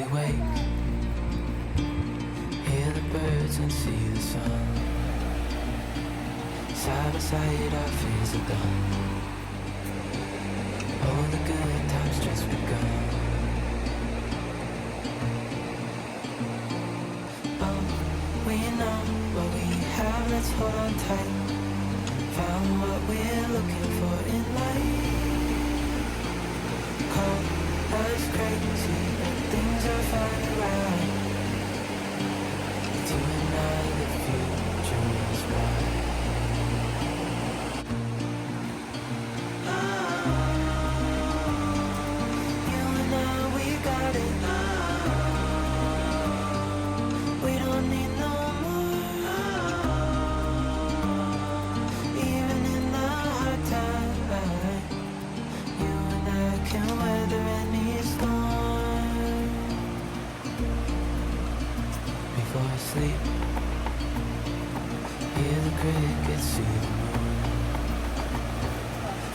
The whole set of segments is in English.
we wake, hear the birds and see the sun. Side by side our fears are gone. All the good times just begun. Oh, we know what we have, let's hold on tight. Found what we're looking for in life. Call us crazy, but things are finally right. With you and I, the future is bright. You and I, we got it. We don't need no more. Even in the hard times, you and I can weather any storm. Before I sleep, hear the crickets, see the moon.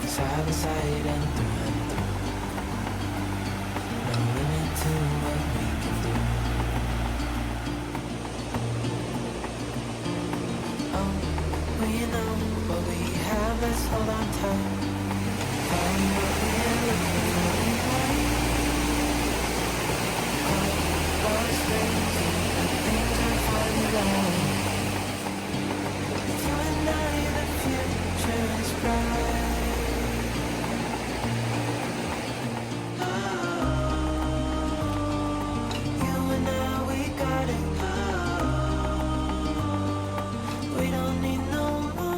Side by side and through and through. No limit to what we can do. Oh, we know what we have, let's hold on tight. Find what we're looking for in life. Call us crazy, but things are finally right. With you and I, the future is bright. You and I, we got it. We don't need no more.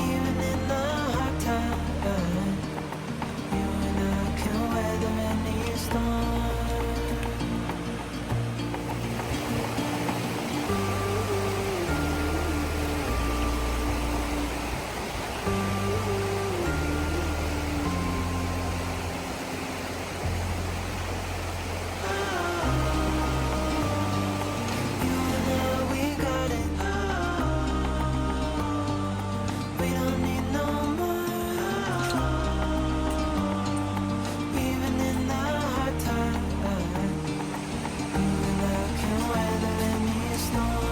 Even in the hard times, you and I can weather any storm. You and I, we got it. We don't need no more. Even in the hard times, you and I can weather any storm.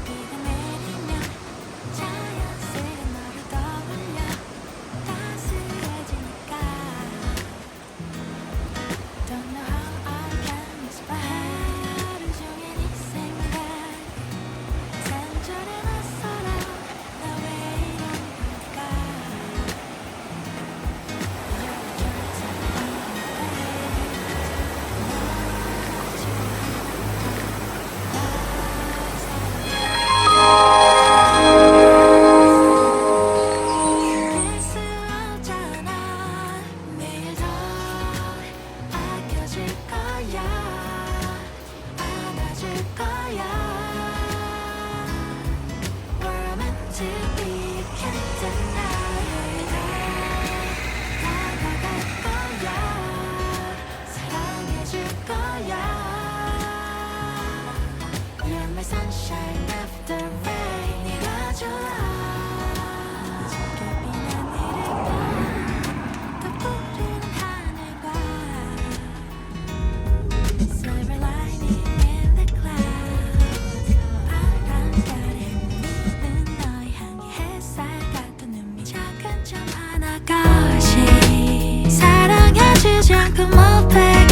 비가 내리면 자연스레 너를 떠올려 따스해지니까 Don't know how I can miss but 하루 종일 네 생각 산전에 맞서라 나 왜 이런 걸까 이길 수 없잖아 내일 더 아껴줄 거야 안아줄 거야 We're meant to be, can't deny 더 다가갈 거야 사랑해줄 거야 You're my sunshine after rain 네가 좋아 작게 비는 이를까 더 푸른 하늘과 Silver lining in the clouds 바람결에 묻는 너의 향기 햇살 같은 눈빛 작은 점 하나같이 사랑해주지 않고 뭐 babe